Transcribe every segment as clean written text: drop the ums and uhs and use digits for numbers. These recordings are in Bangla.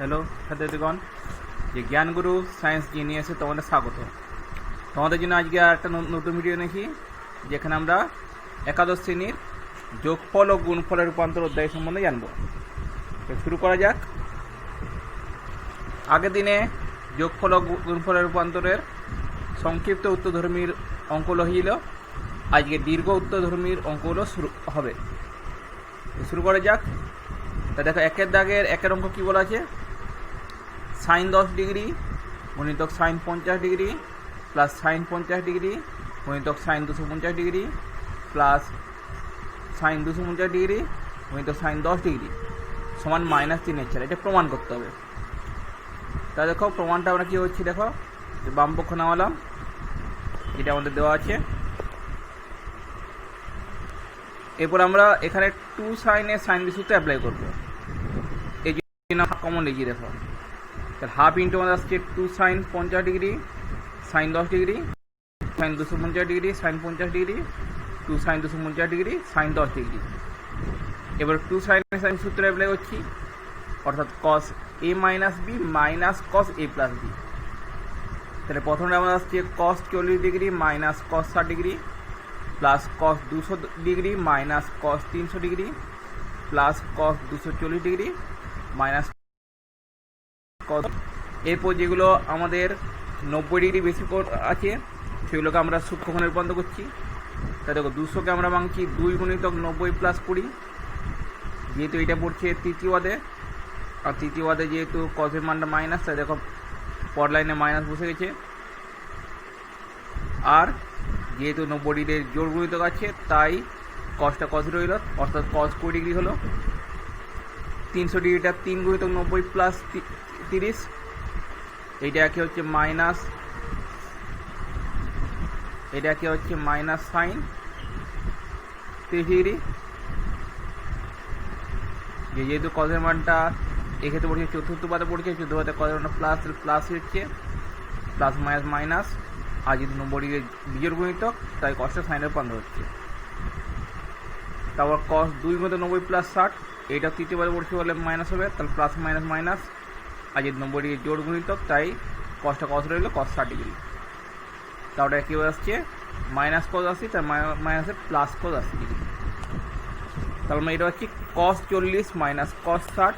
হ্যালো ছাত্রছাত্রীগণ, যে জ্ঞানগুরু সায়েন্স জিনিয়াসে তোমাদের স্বাগত। তোমাদের জন্য আজকে আর একটা নতুন ভিডিও নিয়েছি, যেখানে আমরা একাদশ শ্রেণীর যোগফল ও গুণফলের রূপান্তর অধ্যায় সম্বন্ধে জানব। তো শুরু করা যাক। আগের দিনে যোগফল ও গুণফলের রূপান্তরের সংক্ষিপ্ত উত্তরধর্মীর অঙ্কগুলো হয়েছিল, আজকে দীর্ঘ উত্তরধর্মীর অঙ্কগুলো শুরু হবে। শুরু করা যাক। তা দেখো, একের দাগের একের অঙ্ক কী বলা আছে, সাইন 10 ডিগ্রি গুণিতক sine 50 degree plus sine 50 degree গুণিতক sine 250 degree plus sine 250 degree গুণিতক সাইন 10 ডিগ্রি সমান -3/4। এটা প্রমাণ করতে হবে। তা দেখো, প্রমাণটা আমরা কী হচ্ছে, দেখো বাম পক্ষ নামালাম, এটা আমাদের দেওয়া আছে। এরপর আমরা এখানে 2 সাইনের সাইন বিসূত্র অ্যাপ্লাই করবো। এই জন্য কমন লিখি, দেখো তাহলে হাফ ইন্টু আমাদের আসছে 2 sine 50 degree sine 10 degree sine 250 degree sine 50 degree 2 sine 250 degree sine 10 degree. এবার 2 সাইনের সাইন সূত্র অ্যাপ্লাই করছি, অর্থাৎ cos A minus B minus cos A plus B. তাহলে প্রথমে আমাদের আসছে cos 40 degree minus cos 60 degree plus cos 200 degree minus cos 300 degree plus cos 240 degree minus cos. এরপর যেগুলো আমাদের 90 ডিগ্রি বেশি আছে সেগুলোকে আমরা সূক্ষ্মকোণে রূপান্তর করছি। তা দেখো, 200কে আমরা ভাঙছি 2 গুণিতক 90 প্লাস 20, যেহেতু এটা পড়ছে তৃতীয়বাদে, আর তৃতীয়বাদে যেহেতু কসের মানটা মাইনাস, তাই দেখো পর লাইনে মাইনাস বসে গেছে। আর যেহেতু 90 ডিগ্রির জোড় গুণিতক আছে, তাই কসটা কস রইল, অর্থাৎ কস 20 ডিগ্রি হলো। 300 ডিগ্রিটা 3 গুণিতক 90 প্লাস 30, এইটা কি হচ্ছে মাইনাস, এটা কি হচ্ছে মাইনাস সাইন 30 ডিগ্রি। যেহেতু কসের মানটা এক্ষেত্রে পড়ছে চতুর্থ পাতে পড়ছে, চতুর্থ পাতে কসের মানটা প্লাস প্লাস হচ্ছে প্লাস মাইনাস মাইনাস, আর যেহেতু 90 ডিগ্রির বিজোড় গুণিতক তাই কসটা সাইনে রূপান্তর হচ্ছে। তারপর কস 2 গুণিতক 90 প্লাস 60, এইটা তৃতীয় পাতে পড়ছে বলে মাইনাস হবে, তাহলে প্লাস মাইনাস মাইনাস, আর যেহেতু 90 ডিগ্রির জোড় গুণিতক তাই কসটা কস রইল কস 60 ডিগ্রি। তাহলে কী আসছে মাইনাস কস 80, তার মাইনাসে প্লাস কস 80 ডিগ্রি। তাহলে আমরা এটা হচ্ছে কস 40 minus cos 60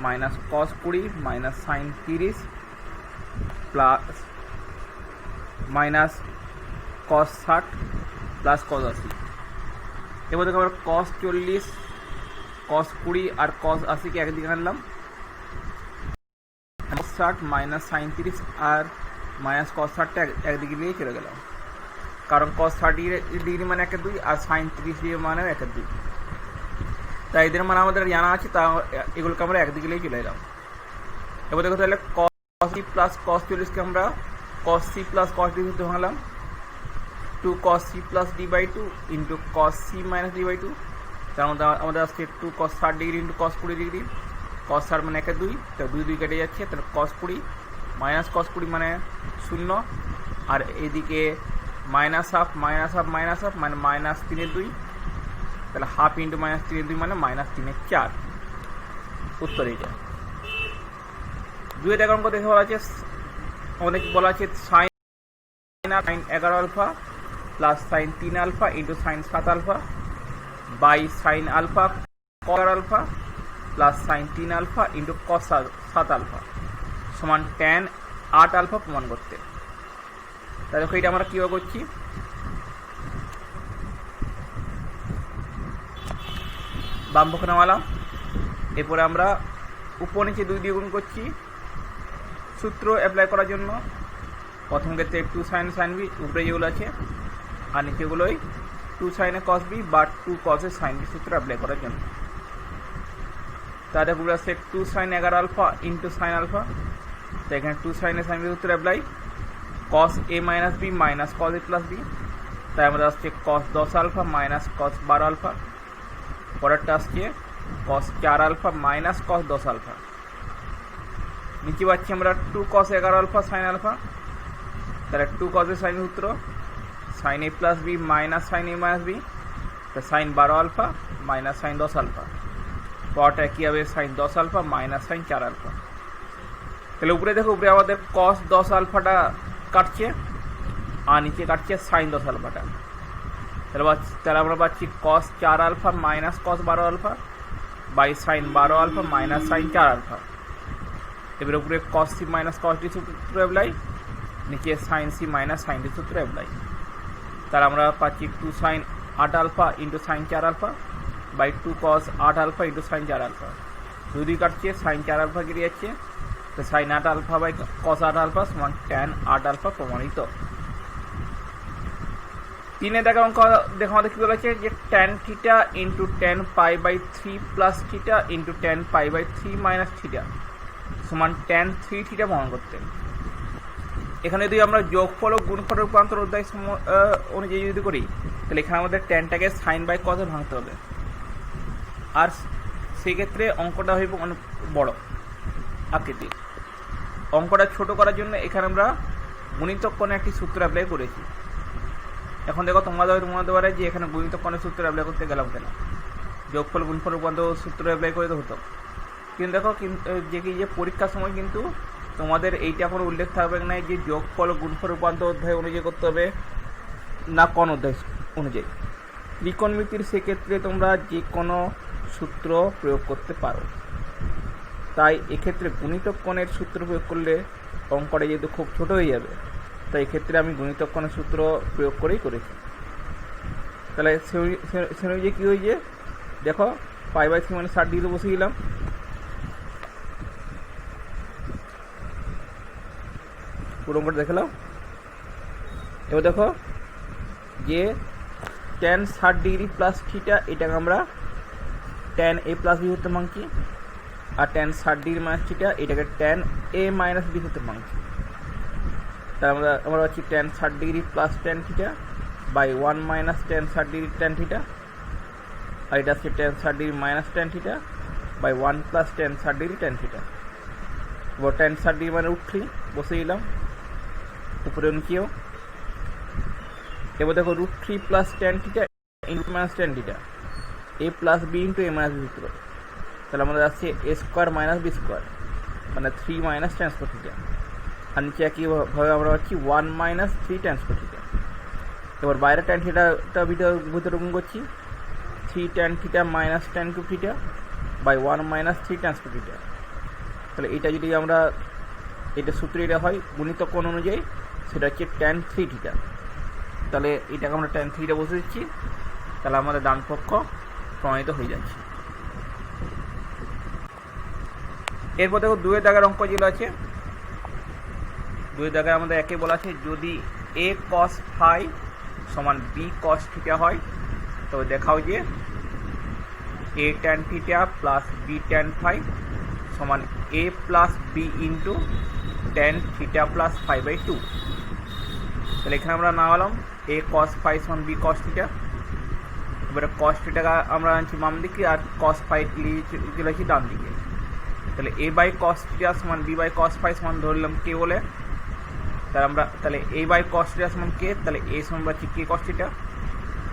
minus cos 20 minus sine 30 plus minus cos 60 plus cos 80। এবার দেখো আমরা কস 40 কস 20 আর কস 80কে একদিকে আনলাম, 60 মাইনাস সাইন 30 আর মাইনাস কস 60টা একদিকে নিয়ে চলে গেলাম, কারণ কস 30 ডিগ্রি মানে 1/2 আর সাইন 30 ডিগ্রি মানে 1/2। তাই এদের মানে আমাদের জানা আছে, তা এগুলোকে আমরা একদিকে নিয়ে চলে এলাম। এবার দেখো, তাহলে কস সি প্লাস কস 40কে আমরা cos C plus cos D সূত্রে ভাঙলাম, 2 cos c plus D by 2 into cos C minus D by 2। তার মধ্যে আমাদের আসছে 2 cos 60 degree into cos 20 degree, cos 60 মানে 1/2, তো 2 কেটে যাচ্ছে, তাহলে কস 20 মাইনাস কস 20 মানে 0, আর এদিকে minus half minus half minus half মানে মাইনাস 3/2, তাহলে হাফ ইন্টু মাইনাস 3/2 মানে মাইনাস 3/4। উত্তর এইটা। 2 অঙ্ক দেখে বলা আছে, আমাদের বলা আছে sine 11 alpha plus sine 3 alpha into sine 7 alpha by sine alpha cos alpha plus sine 3 alpha into cos 7 alpha সমান ট্যান 8 আলফা প্রমাণ করতে। তাহলে এটা আমরা কীভাবে করছি, বাম পক্ষ নামালাম, এরপরে আমরা উপর নিচে 2 দিয়ে গুণ করছি সূত্র অ্যাপ্লাই করার জন্য। প্রথম ক্ষেত্রে 2 সাইন সাইন বি উপরে যেগুলো আছে, আর নিচেগুলোই 2 সাইনে কস বি বা 2 কসের সাইন বি সূত্র অ্যাপ্লাই করার জন্য। তাহলে পুরো আসছে 2 sine 11 alpha into sine alpha, তো এখানে 2 সাইনে সাইন বি সূত্র apply, cos A minus B minus cos A plus B, তাই আমাদের আসছে cos 10 alpha minus cos 12 alpha. পরেরটা আসছে cos 4 alpha minus cos 10 alpha. নিচে পাচ্ছি আমরা 2 cos 11 আলফা সাইন আলফা, তাহলে 2 cos সাইন সূত্র sine A plus B minus sine A minus B, তা sine 12 alpha minus sine 10 alpha. পাওয়ারটা কী হবে, sine 10 alpha minus sine 4 alpha. তাহলে উপরে দেখো, উপরে আমাদের কস 10 আলফাটা কাটছে আর নিচে কাটছে সাইন 10 আলফাটা। তাহলে আমরা পাচ্ছি cos 4 alpha minus cos 12 alpha by sine 12 alpha minus sine 4 alpha. এবার উপরে cos C minus cos D সূত্র অ্যাপ্লাই, নিচে sine C minus sine D সূত্র অ্যাপ্লাই। তাহলে আমরা পাচ্ছি 2 sine 8 alpha into sine 4 alpha by 2 cos 8 alpha into sine 4 alpha. দুই কাটছে, সাইন 4 আলফা কেটে যাচ্ছে, তো sine 8 alpha by cos 8 alpha সমান ট্যান 8 আলফা প্রমাণিত। 3 দেখা অঙ্ক দেখো আমাদের কি বলেছে যে tan theta into tan pi by 3 plus theta into tan pi by 3 minus theta সমান ট্যান 3 থিটা প্রমাণ করতে। এখানে যদি আমরা যোগফল ও গুণফল রূপান্তর অধ্যায় অনুযায়ী যদি করি, তাহলে এখানে আমাদের ট্যানটাকে সাইন বাই কসে ভাঙতে হবে, আর সেই ক্ষেত্রে অঙ্কটা হইব অনেক বড় আকৃতির। অঙ্কটা ছোট করার জন্য এখানে আমরা গুণিতক কোণে একটি সূত্র অ্যাপ্লাই করেছি। এখন দেখো তোমাদের পারে যে এখানে গুণিতক কোণের সূত্র অ্যাপ্লাই করতে গেলাম কেন, যোগফল গুণফল রূপান্তর সূত্র অ্যাপ্লাই করে তো হতো। কিন্তু দেখো যে পরীক্ষার সময় কিন্তু তোমাদের এইটা কোনো উল্লেখ থাকবে না যে যোগফল গুণফল রূপান্তর অধ্যায় অনুযায়ী করতে হবে না কোন অধ্যায় অনুযায়ী। ত্রিকোণমিতির সেক্ষেত্রে তোমরা যে কোনো সূত্র প্রয়োগ করতে পারো, তাই এক্ষেত্রে গুণিতক কোণের সূত্র প্রয়োগ করলে অঙ্কটা যেহেতু খুব ছোট হয়ে যাবে, তাই এক্ষেত্রে আমি গুণিতক কোণের সূত্র প্রয়োগ করেই করেছি। তাহলে সে অনুযায়ী কী হয়েছে দেখো, পাই বাই 3 মানে 60 ডিগ্রি বসে গেলাম। পুরো অঙ্কটা দেখালাম। এবার দেখো যে ট্যান 60 ডিগ্রি প্লাস থিটা, এটাকে আমরা ট্যান এ প্লাস বি হতে ভাঙছি, আর ট্যান 60 ডিগ্রি মাইনাস থিটা এটাকে ট্যান এ মাইনাস বি হতে ভাঙছি। তাই আমরা পাচ্ছি tan 60 degree plus tan theta by 1 minus tan 60 degree tan theta, আর এটা হচ্ছে tan 60 degree minus tan theta by 1 plus tan 60 degree tan theta. এবার ট্যান 60 ডিগ্রি মানে √3 বসে দিলাম উপরে নিচেও। এবার দেখো √3 plus tan theta into minus tan theta, এ প্লাস বি ইন্টু এ মাইনাস বি সূত্র। তাহলে আমাদের আসছে এ স্কোয়ার মাইনাস বি স্কোয়ার মানে 3 মাইনাস ট্যান স্কোয়ার থিটা, আর নিচে একইভাবে আমরা পাচ্ছি 1 মাইনাস 3 ট্যান স্কোয়ার থিটা। এবার বাইরে ট্যান থিটাটা ভিতরে গুণ করছি, 3 tan theta minus tan cube theta by 1 minus 3 tan square theta. তাহলে এটা যদি আমরা এটা সূত্র এটা হয় গুণিতক কোণ অনুযায়ী, সেটা হচ্ছে ট্যান 3 থিটা। তাহলে এটাকে আমরা ট্যান 3টা বসে দিচ্ছি, তাহলে আমাদের ডান পক্ষ প্রমাণিত হয়ে যাচ্ছে। এরপর দেখো 2 দাগের অঙ্ক যেগুলো আছে, 2 দাগে আমাদের একে বলা আছে যদি এ কস ফাই সমান বি কস থিটা হয়, তবে দেখাও যে A tan theta plus B tan phi সমান A plus B into tan theta plus phi by 2। তাহলে এখানে আমরা নামালাম এ কস ফাই সমান বি কস থিটা। এবারে কস থিটাকে আমরা আনছি বাম দিকে আর কস ফাই লিখেছি ডান দিকে। তাহলে এ বাই কস থিটা সমান বি বাই কস ফাই সমান ধরলাম কে বলে, তাহলে এ বাই কস থিটা সমান কে, তাহলে এ সমান পাচ্ছি K cos theta,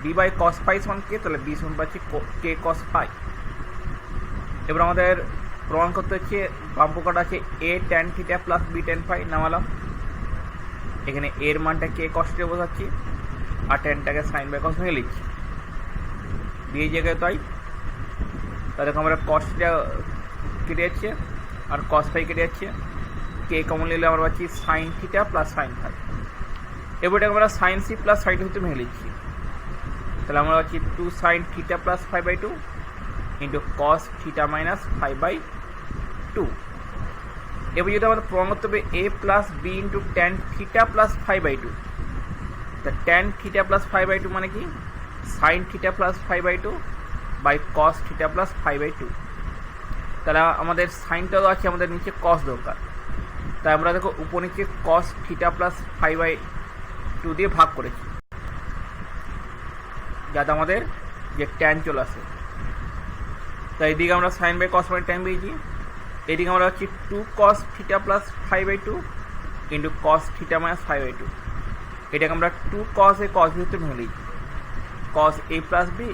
B by cos phi সমান কে, তাহলে বি সমান পাচ্ছি কে কস ফাই। এবার আমাদের প্রমাণ করতে হচ্ছে বাম পক্ষটা আছে A tan theta plus B tan phi, নামালাম এখানে এর মানটা কে কস থিটা বসাচ্ছি আর ট্যানটাকে সাইন বাই কস ভেঙে লিখছি দিয়ে জায়গায়। তাই তাহলে আমরা কস থিটা কেটে যাচ্ছে আর কস ফাই কেটে যাচ্ছে, কে কমন নিলে আমরা পাচ্ছি sine theta plus sine phi. এবারে আমরা সাইন সি প্লাস সাইন হতে ভেঙে লিখছি, তাহলে আমরা পাচ্ছি 2 sine theta plus 5/2 into cos theta minus 5/2। এবার যদি আমাদের প্রমাণ করতে হবে A plus B into tan theta plus 5/2, তা ট্যান থিটা প্লাস 5/2 মানে কি sine theta plus 5/2 by cos theta plus 5/2। তাহলে আমাদের সাইনটাও আছে, আমাদের নিচে কস দরকার, তাই আমরা দেখো উপর নিচে কস থিটা প্লাস 5/2 দিয়ে ভাগ করেছি যাতে আমাদের যে ট্যান চলে আসে। তাই এদিকে আমরা sine by cos by tan পেয়েছি, এদিকে আমরা হচ্ছে 2 cos theta plus 5/2 into cos theta minus 5/2। এটাকে আমরা 2 কস এ কস বি হতে ভেঙে লিখি, cos A plus B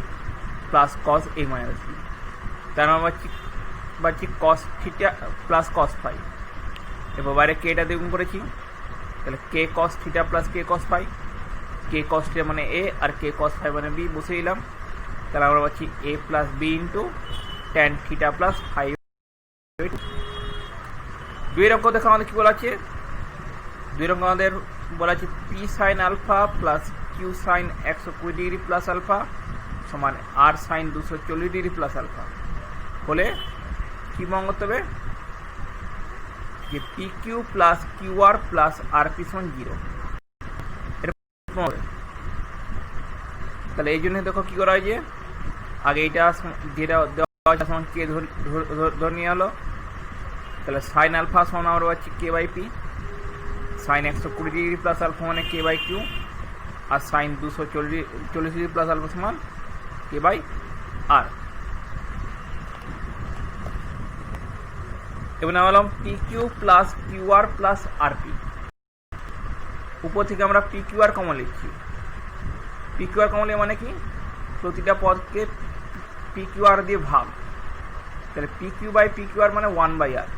plus cos A minus B. তার আমরা পাচ্ছি cos theta plus cos phi. এবার বাইরে কেটা দিয়ে গুণ করেছি, তাহলে K cos theta plus K cos phi, K cos theta মানে A R K cos phi মানে বি বসে দিলাম। তাহলে আমরা পাচ্ছি A plus B into tan theta plus five. দুই অঙ্ক দেখো আমাদের কী বলা আছে, দুই অঙ্ক আমাদের বলা আছে P sine alpha plus Q sine 120 degree plus alpha সমান R sine 240 degree plus alpha হলে কী প্রমাণ করতে হবে, যে P Q plus Q R plus R P সমান 0। তাহলে এই জন্য দেখো কী করা হয়, যে আগে এইটা যেটা দেওয়া সমান কে ধরে নিয়ে হলো, তাহলে সাইন আলফা সমান আমরা পাচ্ছি K by P, sine 120 degree plus alpha মানে কে বাই কিউ, আর সাইন 240 ডিগ্রি প্লাস আলফা সমান কে বাই আর। এবার বললাম P Q plus Q R plus R P, উপর থেকে আমরা পি কিউ আর কমন লিখছি। পি কিউ আর কমন লিখে মানে কি, প্রতিটা পদকে পি কিউ আর দিয়ে ভাগ, তাহলে P Q by P Q R মানে 1 by R,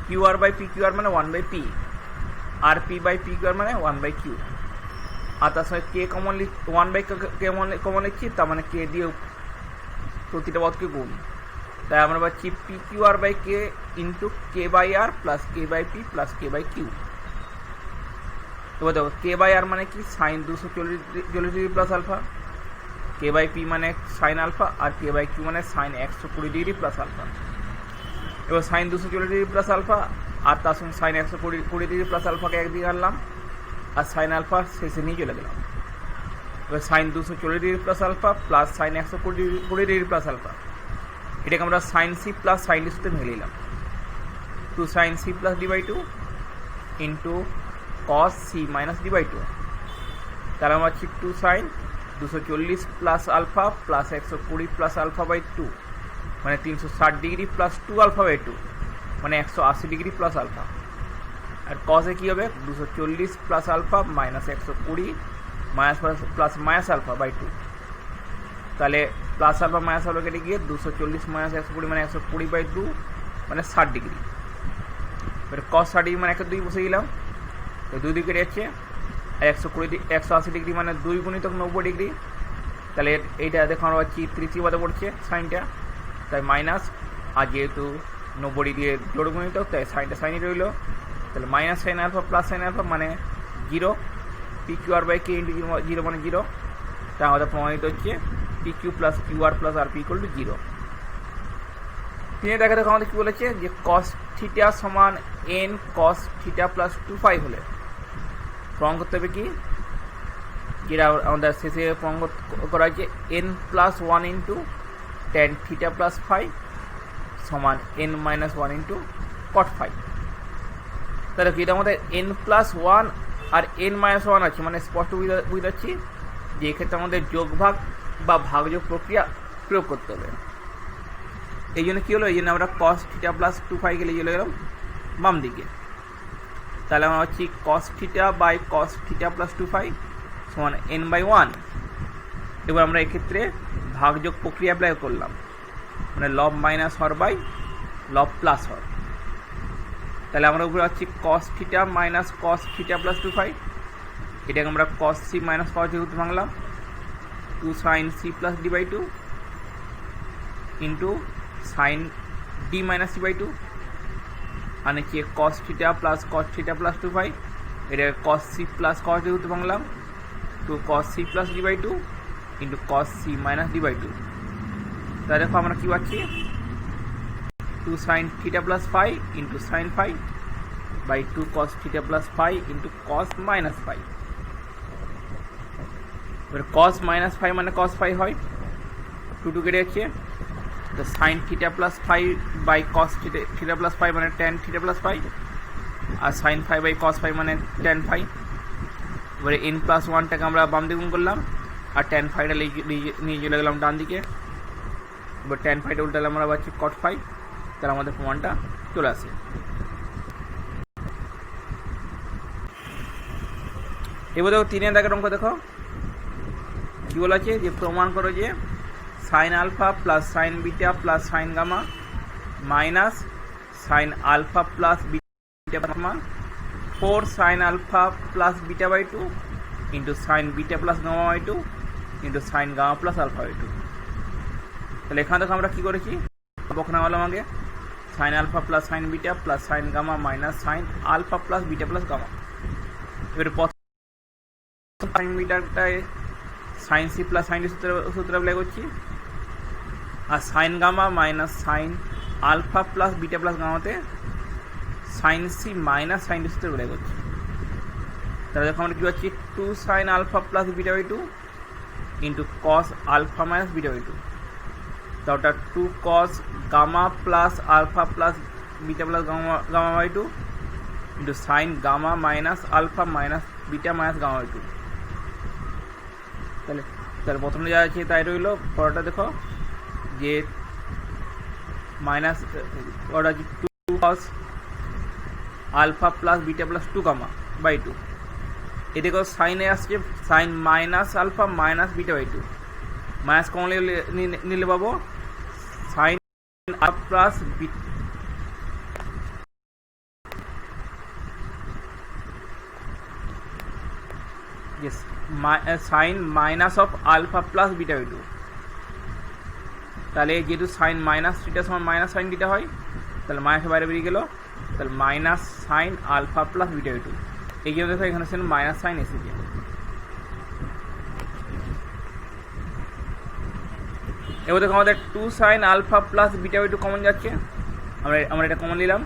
Q R by P Q R মানে 1 by P, R P by P Q R মানে 1 বাই কিউ। আর তার সঙ্গে K common 1 by K common লিখছি, তার মানে কে দিয়ে প্রতিটা পদকে গুণ, তাই আমরা পাচ্ছি P Q R by K into K by R plus K by P plus K by Q. এবার দেখো কে বাই আর মানে কি, sine 240 degree plus alpha, K by P মানে সাইন আলফা, আর কে বাই কিউ মানে সাইন 120 ডিগ্রি প্লাস আলফা। এবার সাইন 240 ডিগ্রি প্লাস আলফা আর তার সঙ্গে সাইন 120 ডিগ্রি প্লাস আলফাকে একদিকে আনলাম, আর সাইন আলফা শেষে নিয়ে চলে গেলাম। এবার sine 240 degree plus alpha plus sine 120 degree plus alpha, এটাকে আমরা sine C plus sine D সাথে মিলে নিলাম, 2 sine C plus D by 2 into cos C minus D by 2। তাহলে আমরা পাচ্ছি 2 sine 240 plus alpha plus 120 plus alpha by 2 মানে 360 ডিগ্রি প্লাস 2 আলফা বাই 2 মানে 180 ডিগ্রি প্লাস আলফা। আর কসে কী হবে, 240 plus alpha minus 120 minus plus minus alpha by 2, তাহলে প্লাস আলফা মাইনাস আলফা কেটে গিয়ে 240 মাইনাস 120 মানে 120 বাই 2 মানে 60 ডিগ্রি। এবার কস 60 ডিগ্রি মানে 1 2 বসে গেলাম, তো 2 দিকে যাচ্ছে, আর 180 ডিগ্রি মানে 2 গুণিত 90 ডিগ্রি, তাহলে এইটা দেখো আমরা পাচ্ছি 30 বাদে পড়ছে সাইনটা, তাই মাইনাস, আর যেহেতু 90 ডিগ্রি জোড় গুণিত তাই সাইনটা সাইনই রইল, তাহলে minus sine alpha plus sine alpha মানে 0, P Q R by K into 0 মানে 0, তাই আমাদের প্রমাণিত হচ্ছে P Q plus Q R plus R P equal to 0। তিনি দেখা দেখো আমাদের কী বলেছে, যে কস থিটা সমান এন কস থিটা প্লাস 2 হলে প্রমাণ করতে হবে কি, যেটা আমাদের শেষে প্রমাণ করা হয়েছে N plus 1 into tan theta plus 5 সমান এন মাইনাস 1 ইন্টু কট 5। তাহলে কি, এটা আমাদের এন প্লাস 1 আর এন মাইনাস 1 আছে, মানে স্পষ্ট বুঝাচ্ছি যে এক্ষেত্রে আমাদের যোগভাগ বা ভাগযোগ প্রক্রিয়া প্রয়োগ করতে হবে। এই জন্য কী হলো, এই জন্য আমরা কস থিটা প্লাস 2 গেলে চলে গেলাম বাম দিকে, তাহলে আমরা হচ্ছি cos theta by cos theta plus 2 সমান এন বাই 1। এবার আমরা এক্ষেত্রে ভাগযোগ প্রক্রিয়া অ্যাপ্লাই করলাম, মানে লব মাইনাস হর বাই লব প্লাস হর, তাহলে আমরা উপরে পাচ্ছি cos theta minus cos theta plus 2 এটাকে আমরা কস সি মাইনাস কস যেহেতু ভাঙলাম, 2 sine C plus D by 2 into sine D minus C by 2, আর নিচে কস থিটা প্লাস প্লাস 2 এটাকে কস সি প্লাস কস যেহেতু ভাঙলাম, 2 cos C plus D by 2 into cos C minus D by 2। তাহলে দেখো আমরা কী পাচ্ছি, 2 sine theta plus 5 into sine 5 by 2 cos theta plus 5 into cos minus 5। এবার কস মাইনাস 5 মানে কস 5 হয়, 2 কেটে যাচ্ছে, তো sine theta plus 5 by cos theta plus 5 মানে ট্যান থিটা প্লাস 5, আর সাইন 5 বাই কস 5 মানে ট্যান 5। এবারে এন প্লাস 1টাকে আমরা বাম দিকে গুণ করলাম, আর ট্যান 5টা নিয়ে চলে গেলাম ডান দিকে, এবার ট্যান 5টা উল্টালে আমরা পাচ্ছি কট 5, তাহলে আমাদের প্রমাণটা চলে আসে। এবার দেখো 3 দাগের অঙ্ক দেখো কী বলা আছে, যে প্রমাণ করো যে sine alpha plus sine beta plus sine gamma minus sine alpha plus সমান 4 sine alpha plus beta by 2 into sine beta plus gamma by 2 into sine gamma plus alpha by 2। তাহলে এখান থেকে আমরা কী করেছি, বকনা হলাম আগে sine alpha plus sine beta plus sine gamma minus sine alpha plus beta plus gamma. এবারে প্রথম সাইন বিটাটায় sine C plus sine D সূত্র অ্যাপ্লাই করছি, আর sine gamma minus sine alpha plus beta plus গামাতে sine C minus sine D সূত্র অ্যাপ্লাই করছি। তাহলে দেখো আমরা কী পাচ্ছি, 2 sine alpha plus beta by 2 into cos alpha minus beta by 2। তো ওটা 2 cos gamma plus alpha plus beta plus gamma by 2 into sine gamma minus alpha minus beta minus gamma by 2। তাহলে তাহলে প্রথমে যা আছে তাই রইল, পরটা দেখো যে মাইনাস ওটা হচ্ছে 2 cos alpha plus beta plus 2 gamma by 2। এদিকে সাইনে আসছে sine minus alpha minus beta by 2, minus common নিলে পাবো sine alpha plus sine minus of alpha plus beta by 2। তাহলে যেহেতু সাইন মাইনাস থিটা সমান মাইনাস সাইন থিটা হয়, তাহলে মাইনাসের বাইরে বেরিয়ে গেল, তাহলে minus sine alpha plus beta by 2। এই জন্য দেখো এখানে সেন মাইনাস সাইন এসেছে। এবার দেখো আমাদের 2 sine alpha plus beta by 2 common যাচ্ছে, আমরা এটা কমন নিলাম।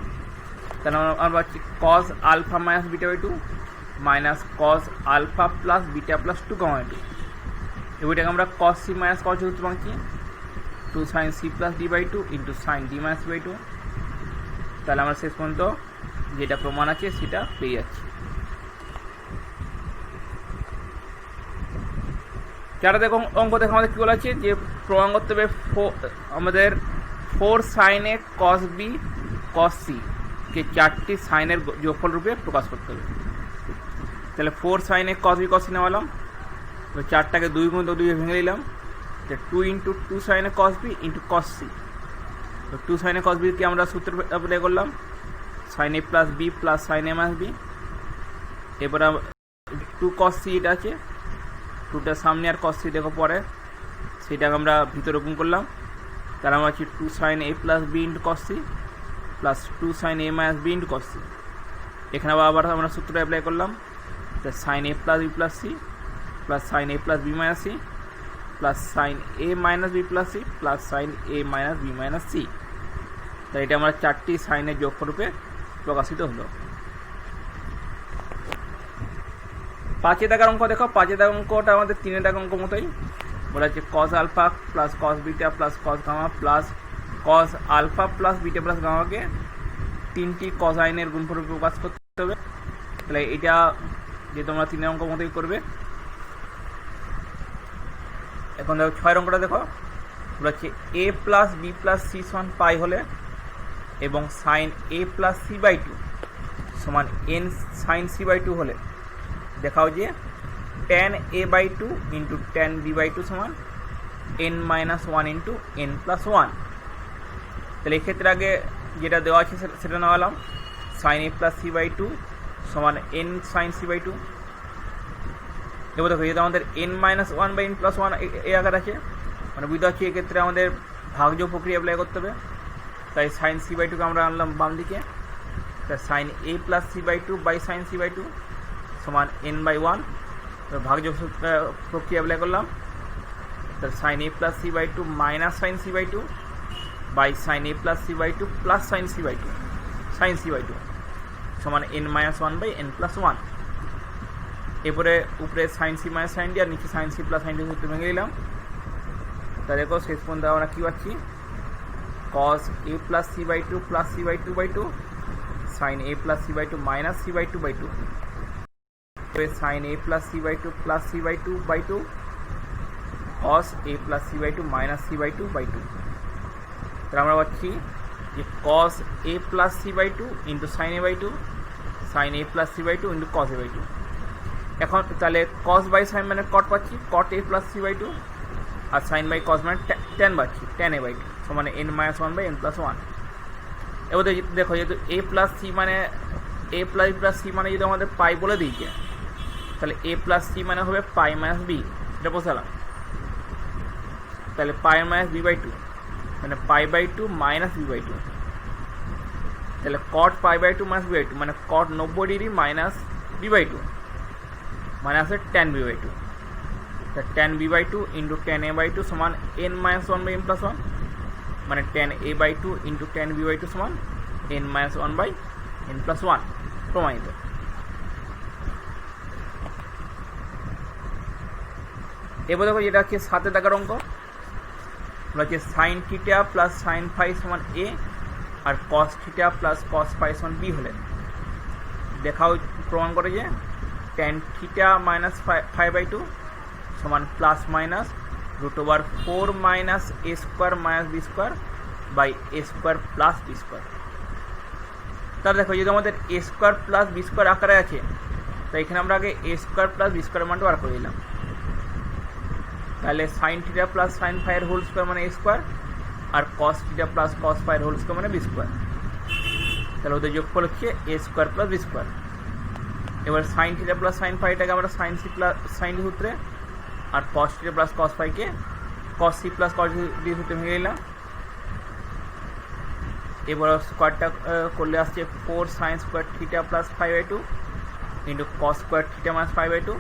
তাহলে আমরা পাচ্ছি cos alpha minus beta by 2 minus cos alpha plus beta plus 2 gamma by 2। এবারটাকে আমরা কস সি মাইনাস কস সূত্র পাচ্ছি 2 sine C plus D by 2 into sine D minus by 2। তাহলে আমরা শেষ পর্যন্ত যেটা প্রমাণ আছে সেটা পেয়ে যাচ্ছি। যারা দেখো অঙ্ক দেখো আমাদের কী বলা আছে, যে প্রমাণ করতে হবে আমাদের 4 সাইনে কস বি কস সি কে 4টি সাইনের যোগফল রূপে প্রকাশ করতে হবে। তাহলে 4 সাইনে কস বি কস সি নেওয়ালাম, 4টাকে 2 গুণ 2 ভেঙে নিলাম, 2 ইন্টু 2 সাইনে cos B into cos C. তো 2 সাইনে কস বিকে আমরা সূত্র অ্যাপ্লাই করলাম, sine A plus B plus sine A minus B. এরপর 2 কস সি এটা আছে, 2টার সামনে আর কস সি দেখো পরে, সেটাকে আমরা ভিতরে গুণ করলাম। তাহলে আমরা আছি 2 sine A plus B into cos C plus 2 sine A minus B into cos C. এখানে আবার আমরা সূত্রটা অ্যাপ্লাই করলাম, sine A plus B plus C plus sine A plus B minus C plus sine A minus B plus C plus sine A minus B minus C. তাই এটা আমরা 4টি সাইনের যোগফলরূপে প্রকাশিত হলো। 5 দাগের অঙ্ক দেখো, 5 দাগের অঙ্কটা আমাদের 3 দাগের অঙ্ক মতোই বলা হচ্ছে cos alpha plus cos beta plus cos gamma plus cos alpha plus beta plus গামাকে 3টি কসাইনের গুণফলরূপে প্রকাশ করতে হবে। তাহলে এটা যে তোমরা 3 অঙ্ক মতোই করবে। এখন দেখো 6 অঙ্কটা দেখো, বলা হচ্ছে A plus B plus C সমান পাই হলে এবং sine A plus C by 2 সমান এন সাইন সি বাই 2 হলে দেখাও যে tan a by 2 into tan b by 2 সমান n minus 1 into n plus 1। তাহলে এক্ষেত্রে আগে যেটা দেওয়া আছে সেটা নেওয়ালাম, sine A plus C by 2 সমান n সাইন সি বাই 2। এবার দেখো যেহেতু আমাদের n minus 1 by n plus 1 এই আকার আছে, মানে বুঝতে পারছি এক্ষেত্রে আমাদের ভাগযোগ প্রক্রিয়া অ্যাপ্লাই করতে হবে। তাই সাইন সি বাই 2কে আমরা আনলাম বাম দিকে, তাই sine A plus C by 2 by sine C by 2 সমান n বাই 1। ভাগযোগ প্রক্রিয়া অ্যাপ্লাই করলাম, তাহলে sine A plus C by 2 minus sine C by 2 by sine A plus C by 2 plus sine C by 2 sine C by 2 সমান n minus 1 by n plus 1। এরপরে উপরে sine C minus sine D আর নিচে sine C plus sine D সূত্র ভেঙে দিলাম। তা দেখো শেষ পর্যন্ত আমরা কী পাচ্ছি, cos A plus C by 2 plus C by 2 by 2 sine A plus C by 2 minus C by 2 by 2 sine A plus C by 2 plus C by 2 by 2 cos A plus C by 2 minus C by 2 by 2। তাহলে আমরা পাচ্ছি যে cos A plus C by 2 into sine A by 2 sine A plus C by 2 into cos A by 2। এখন তাহলে কস বাই সাইন মানে কট পাচ্ছি, cot A plus C by 2, আর সাইন বাই কস মানে ট্যান পাচ্ছি, ট্যান এ বাই 2 সমানে n minus 1 by n plus 1। এবার দেখো যেহেতু এ প্লাস সি মানে A plus B plus C মানে যদি আমাদের পাই বলে দিয়েছে, তাহলে এ প্লাস সি মানে হবে পাই মাইনাস বি, এটা বসালাম। তাহলে pi minus B by two মানে pi by two minus B by two. তাহলে cot pi by two minus B by two মানে cot 90 degree minus B by two মানে আছে টেন বি বাই টু। তা tan B by two into tan A by two সমান n minus one by n plus one মানে tan A by two into tan B by two সমান n minus one by n plus one, প্রমাণিত। এবার দেখো যেটা হচ্ছে 7 টাকার অঙ্ক, হচ্ছে sine theta plus sine phi সমান এ আর cos theta plus cos phi সমান বি হলে দেখাও প্রমাণ করে যে tan theta minus phi by two সমান plus minus √4 minus A square minus B square by A square plus B square. তাহলে দেখো যদি আমাদের A square plus B square আকারে আছে, তাই এখানে আমরা আগে A square plus B square মানটা বার করে দিলাম। তাহলে সাইন থিটা প্লাস সাইন ফাইয়ের হোল স্কোয়ার মানে এ স্কোয়ার আর কস থিটা প্লাস কস ফাইয়ের হোল স্কোয়ার মানে বি স্কোয়ার। তাহলে ওদের যোগফল হচ্ছে A square plus B square. এবার সাইন থিটা প্লাস সাইন ফাইটাকে আমরা sine C plus sine D সূত্রে আর কস থিটা প্লাস কস ফাইকে cos C plus cos D সূত্রে ভেঙে নিলাম। এবার স্কোয়ারটা করলে আসছে 4 sine square theta plus five by two into cos square theta minus five by two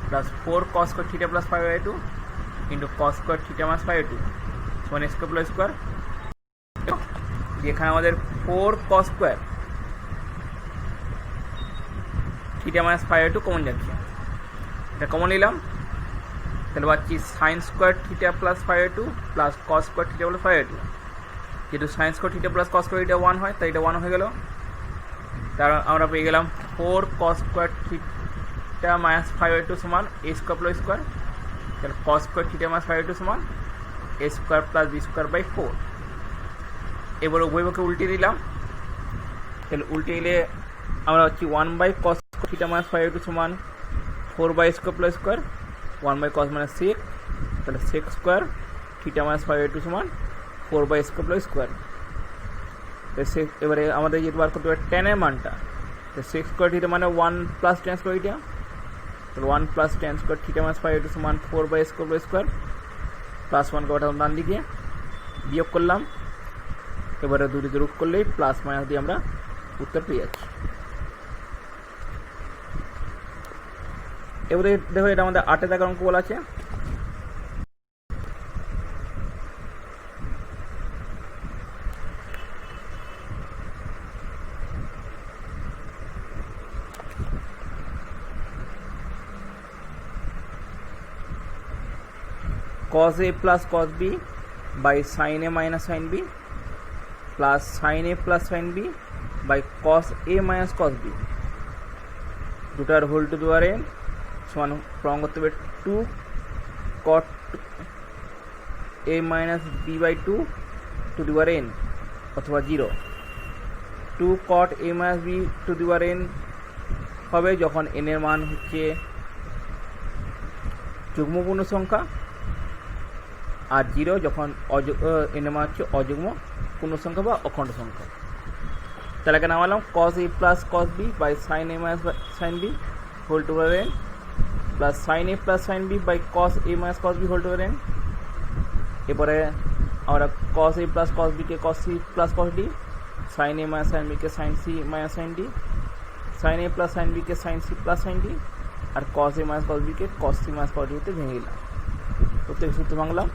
plus 4 cos square theta plus five by two into cos square theta minus five by two সমান স্কোয়ার প্লাস স্কোয়ার। এখানে আমাদের 4 cos square theta minus five by two common যাচ্ছে, এটা কমন নিলাম। তাহলে পাচ্ছি sine square theta plus five by two plus cos square theta plus five by two. যেহেতু sine square theta plus cos square এটা 1 হয়, তাই এটা 1 হয়ে গেল। তার আমরা পেয়ে গেলাম 4 cos square theta minus five by two সমান এ স্কোয়ার প্লাস স্কোয়ার। তাহলে cos square theta minus five by two সমান A square plus B square by 4। এবার উভয়পক্ষে উল্টে দিলাম। তাহলে উল্টে দিলে আমরা হচ্ছি 1 by cos theta minus five by two সমান 4 by square plus square 1 by cos মানে সেক, তাহলে sec square theta minus five by two সমান 4 বাই স্কোয়ার প্লাস স্কোয়ার। এবারে আমাদের যেহেতু বার করতে হবে টেনের মানটা, তো সেক স্কোয়ার থিটা মানে 1 প্লাস টেন স্কোয়ার থিটা, তাহলে 1 plus tan square theta minus five by two সমান 4 by square plus square plus 1 ওঠালাম ডান দিকে, বিয়োগ করলাম। এবারে দুটিতে রুট করলেই প্লাস মাইনাস দিয়ে আমরা উত্তর পেয়ে যাচ্ছি। এবারে দেখো এটা আমাদের 8 টাকার অঙ্ক বলা আছে। cos a plus cos b by sin a minus sin b plus sin a plus sin b by cos a minus cos b দুটার whole to the power n সমান প্রমাণ করতে হবে 2 cot a minus b by 2 two the power n অথবা 0। 2 cot a minus b two the power n হবে যখন n এর মান হচ্ছে যুগ্ম পূর্ণ সংখ্যা, আর 0 যখন n এর মান হচ্ছে অযুগ্ম পূর্ণ সংখ্যা বা অখণ্ড সংখ্যা। তাহলে এখানে নামালাম cos a plus cos b by sin a minus sin b whole to power n plus sin a plus sin b by cos a minus cos b whole to power n। এরপরে আমরা cos a plus cos b K cos c plus cos d, sin a minus sin b K sin c minus sin d, sin a plus sin b K sin c plus sin d R cos a minus cos b K cos c minus cos d তে ভেঙে দিলাম, প্রত্যেক সূত্র ভাঙলাম।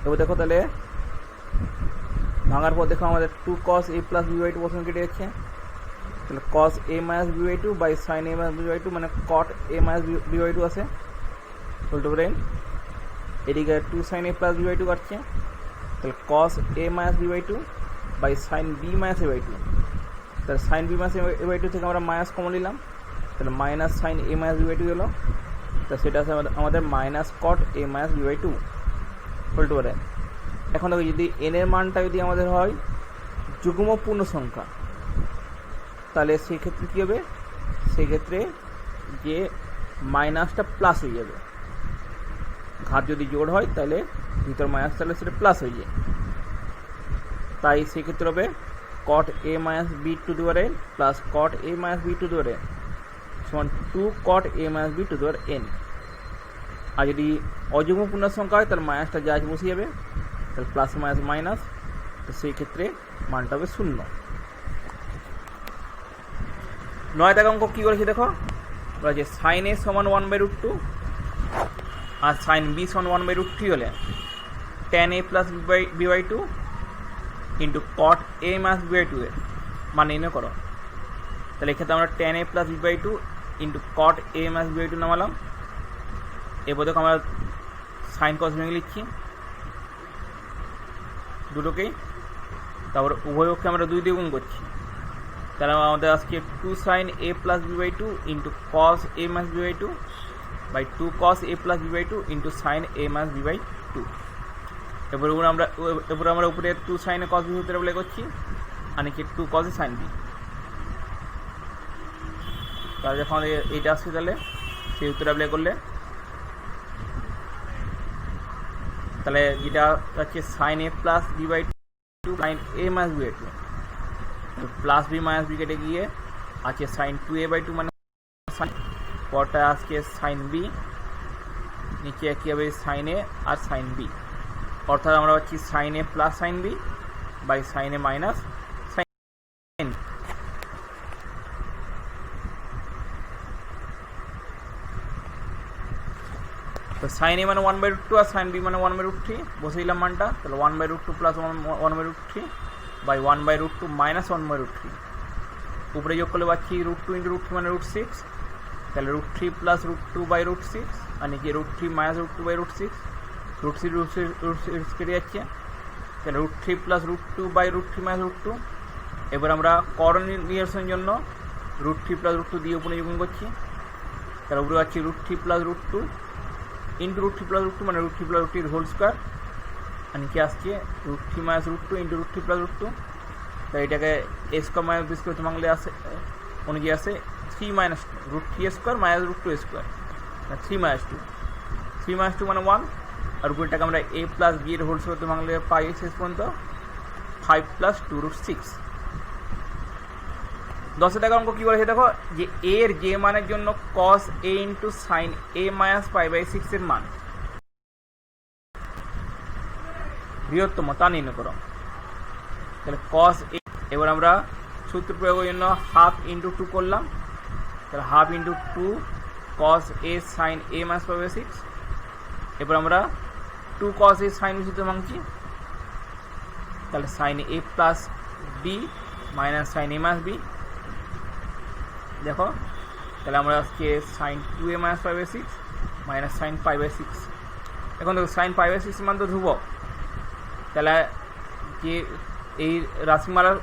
এবার দেখো তাহলে ভাঙার পর দেখো আমাদের 2 cos a plus b by 2 প্রথমে কেটে যাচ্ছে, তাহলে cos a minus b by 2 by sin a minus b by 2 মানে cot a minus b by 2 আছে হোল টু পাওয়ার n। এদিকে 2 sin a plus b by 2 কাটছে, তাহলে cos a minus b by 2 by sin b minus a by 2, তাহলে sin b minus a by 2 থেকে আমরা মাইনাস কমন নিলাম, তাহলে minus sin a minus b by 2 হলো, তা সেটা আছে আমাদের minus cot a minus b by 2 whole to power n। এখন দেখো যদি n এর মানটা যদি আমাদের হয় যুগ্ম পূর্ণ সংখ্যা, তাহলে সেক্ষেত্রে কী হবে, সেক্ষেত্রে যে মাইনাসটা প্লাস হয়ে যাবে, ঘাত যদি জোড় হয় তাহলে ভিতর মাইনাস, তাহলে সেটা প্লাস হয়ে যায়। তাই সেক্ষেত্রে হবে cot a minus b to the power n plus cot a minus b to the power n সমান 2 cot a minus b to the power n। আর যদি অযুগ্ম পূর্ণ সংখ্যা হয় তাহলে মাইনাসটা যা আছে বসে যাবে, তাহলে প্লাস মাইনাস মাইনাস, তো সেই ক্ষেত্রে মানটা হবে 0। 9 দাগ অঙ্ক কী করেছে দেখো, বলেছে সাইন এ সমান 1/√2 আর সাইন বি সমান 1/√3 হলে tan a plus b/2 into cot a minus b/2 এর মান নির্ণয় করো। তাহলে এক্ষেত্রে আমরা tan a plus b/2 into cot a minus b/2 নামালাম। এরপর দেখো আমরা সাইন কস ভেঙে লিখছি দুটোকেই, তারপর উভয় পক্ষে আমরা 2 দিয়ে গুণ করছি। তাহলে আমাদের আজকে 2 sin a plus b/2 into cos a minus b/2 by 2 cos a plus b/2 into sin a minus b/2। এরপর আমরা উপরে 2 sin a cos b সূত্র অ্যাপ্লাই করছি আর নিচে 2 cos a sin b। তাহলে যখন এইটা আসছে তাহলে সেই উত্তর অ্যাপ্লাই করলে তাহলে যেটা হচ্ছে sin a plus b/2 sin a minus b/2, তো প্লাস বি মাইনাস বি কেটে গিয়ে আছে sin 2a/2 মানে পরটা আজকে sin b, নিচে কী হবে sin a R sin b, অর্থাৎ আমরা পাচ্ছি sin a plus sin b by sin a minus sin। তো sin a মানে 1/√2 আর sin b মানে 1/√3 বসে দিলাম মানটা, তাহলে 1/√2 প্লাস 1/√3 বাই 1/√2 মাইনাস 1/√3, উপরে যোগ করলে পাচ্ছি √2 ইন্টু √3 মানে √6, তাহলে √3 প্লাস √2/√6 আর নিচে √3 মাইনাস √2/√6, √3 কেটে যাচ্ছে, তাহলে √3 প্লাস √2/√3 মাইনাস √2। এবার আমরা করণ নিরসনের জন্য √3 প্লাস √2 দিয়ে উপরে গুণ করছি, তাহলে উপরে পাচ্ছি √3 প্লাস √2 ইন্টু √3 প্লাস √2 মানে √3 প্লাস √2 হোল স্কোয়ার, আর নিচে আসছে √3 মাইনাস √2 ইন্টু √3 প্লাস √2, তাই এটাকে a square minus b square বাংলায় আসে অনুযায়ী আসে 3 minus √3 square minus √2 square, 3 minus 2, 3 minus 2 মানে 1, আর উপরেটাকে আমরা a প্লাস b এর হোল স্কোয়ার বাংলায় পাই শেষ পর্যন্ত 5 প্লাস 2√6। 10 টাকা অঙ্ক কী বলেছে দেখো, যে a এর যে মানের জন্য cos a into sine a minus π/6 এর মান বৃহত্তম তা নির্ণয় করো। তাহলে cos a, এবার আমরা সূত্র প্রয়োগের জন্য হাফ ইন্টু 2 করলাম, তাহলে half into 2 cos a sine a minus π/6। এবার আমরা 2 cos a সাইন সূত্র ভাঙছি, তাহলে sine a plus b minus sine a minus b। দেখো তাহলে আমরা আজকে sign 2a minus π/6 minus sine π/6। এখন দেখো সাইন π/6 মান তো ধ্রুবক, তাহলে যে এই রাশিমালার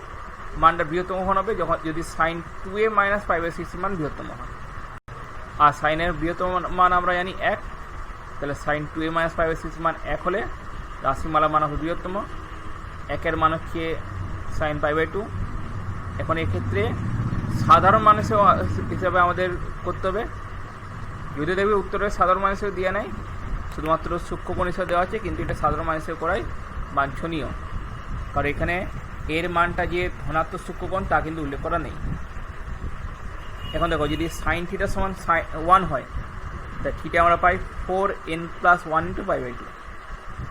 মানটা বৃহত্তম হবে যখন যদি সাইন 2a মাইনাস π/6 মান বৃহত্তম হয়, আর সাইনের বৃহত্তম মান আমরা জানি 1, তাহলে সাইন 2a মাইনাস π/6 মান 1 হলে রাশিমালার মান হবে বৃহত্তম, 1 মান হচ্ছে সাইন π/2। এখন এক্ষেত্রে সাধারণ মানুষ হিসাবে আমাদের করতে হবে, যদি দেখবে উত্তরে সাধারণ মানুষের দেওয়া নেই, শুধুমাত্র সূক্ষ্মকোণ হিসাবে দেওয়া আছে, কিন্তু এটা সাধারণ মানুষের করাই বাঞ্ছনীয়, কারণ এখানে এর মানটা যে ধনাত্মক সূক্ষ্মকোণ তা কিন্তু উল্লেখ করা নেই। এখন দেখো যদি সাইন থিটা সমান 1 হয়, তা থিটা আমরা পাই 4n+1 ইন্টু π/2,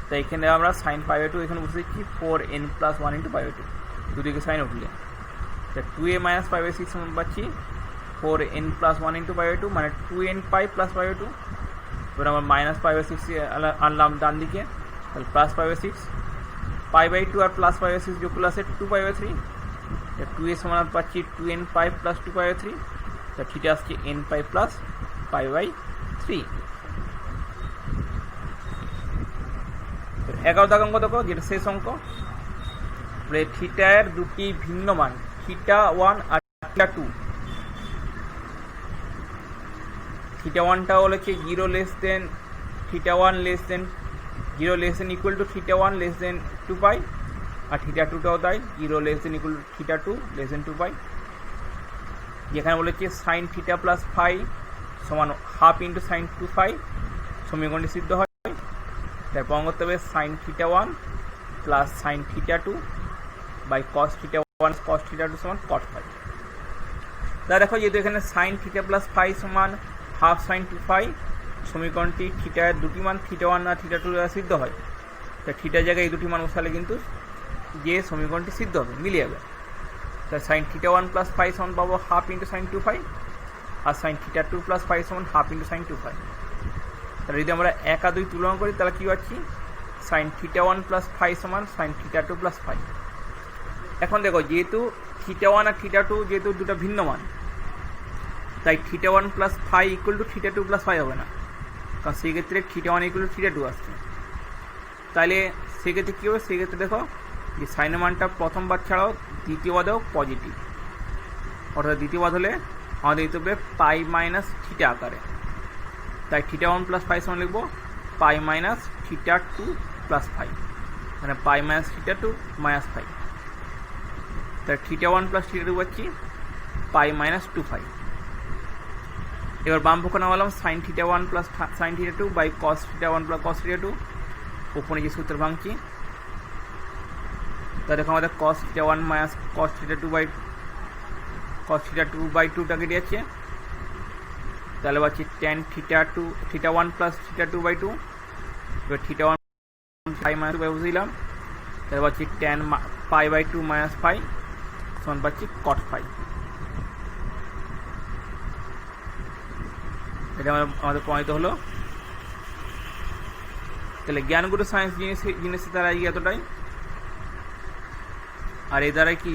তাই এখানে আমরা সাইন π/2 এখানে বসে দিচ্ছি 4n+1 ইন্টু π/2, দুদিকে সাইন উঠলে, তা 2a মাইনাস π/6 সমান পাচ্ছি 4n+1 ইন্টু π/2 মানে 2n π প্লাস π/2। এবার আমরা মাইনাস π/6 আনলাম ডান দিকে, তাহলে প্লাস π/6, π/2 আর প্লাস π/6 যোগ করলে আসে 2π/3, 2a সমান পাচ্ছি 2n π প্লাস 2π/3, তা থিটা আসছে n π প্লাস π/3। 11 দাগ অঙ্ক দেখো, যেটা শেষ অঙ্ক, থিটার দুটি ভিন্ন মান θ1 আর θ2। θ1টা হলো কি 0 less than θ1 less than 0 less than equal to θ1 less than 2π, আর θ2টাও তাই 0 less than equal to θ2 less than 2π। যেখানে বলেছে সাইন θ প্লাস ফাই সমান হাফ ইন্টু সাইন 2π সমীকরণটি সিদ্ধ হয়, তারপর করতে হবে sine θ1 plus sine θ2 by cos θ1 1 cos theta 2 সমান cot ফাই। তা দেখো যেহেতু এখানে সাইন থিটা প্লাস ফাই সমান হাফ সাইন 2 ফাই, সমীকরণটি থিটার দুটি মান থিটা 1 আর থিটা 2 দ্বারা সিদ্ধ হয়। তা থিটার জায়গায় এই দুটি মান বসালে কিন্তু যে সমীকরণটি সিদ্ধ হবে, মিলে যাবে। তা সাইন থিটা 1 প্লাস ফাই সমান পাবো হাফ ইন্টু সাইন 2 ফাই, আর সাইন থিটা 2 প্লাস ফাই সমান হাফ ইন্টু সাইন 2 ফাই। তাহলে যদি আমরা 1 আর 2 তুলনা করি তাহলে কী পাচ্ছি, সাইন থিটা 1 প্লাস ফাই সমান সাইন থিটা 2 প্লাস ফাই। এখন দেখো যেহেতু থিটা 1 আর থিটা 2 যেহেতু দুটো ভিন্ন মান, তাই theta 1 plus phi equal to theta 2 plus phi হবে না, কারণ সেক্ষেত্রে থিটা 1 ইকুয়াল টু থিটা 2 আসছে। তাহলে সেক্ষেত্রে কী হবে, সেক্ষেত্রে দেখো যে সাইনের মানটা প্রথমবার ছাড়াও দ্বিতীয় বাদেও পজিটিভ, অর্থাৎ দ্বিতীয় বাদ হলে আমাদের দিতে হবে পাই মাইনাস থিটা আকারে। তাই থিটা 1 প্লাস ফাই সমান লিখবো pi minus theta 2 plus phi, মানে pi minus theta 2 minus phi. তাই থিটা 1 প্লাস থিটা 2 পাচ্ছি পাই মাইনাস 2 ফাই। এবার বাম পক্ষ নামালাম sine theta 1 plus sine theta 2 by cos theta 1 plus cos theta 2, উপরে যে সূত্র ভাঙছি। তা দেখো আমাদের cos theta 1 minus cos theta 2 by cos theta 2 by 2টা কেটে যাচ্ছে, তাহলে পাচ্ছি tan theta 2 theta 1 plus theta 2 by 2। এবার থিটা 1 ফাই মাইনাস বাই বসে দিলাম, তাহলে পাচ্ছি ten pi by 2 minus phi সমান পাচ্ছি কট ফাই। এটা আমাদের প্রমাণিত হলো। তাহলে জ্ঞানগুরু সায়েন্স জিনিসের দ্বারা এতটাই। আর এই দ্বারাই কি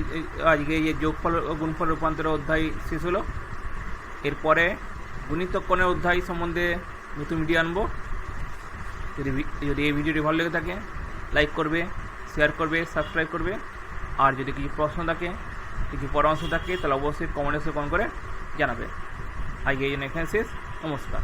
আজকে এই যোগফল ও গুণফল রূপান্তরের অধ্যায় শেষ হলো। এরপরে গুণিতকরণের অধ্যায় সম্বন্ধে নতুন ভিডিও আনবো। যদি এই ভিডিওটি ভালো লেগে থাকে লাইক করবে, শেয়ার করবে, সাবস্ক্রাইব করবে। আর যদি কিছু প্রশ্ন থাকে, কিছু পরামর্শ থাকে, তাহলে অবশ্যই কমেন্টে কমেন্ট করে জানাবে। আজকে এই জন্য এখানে শেষ। নমস্কার।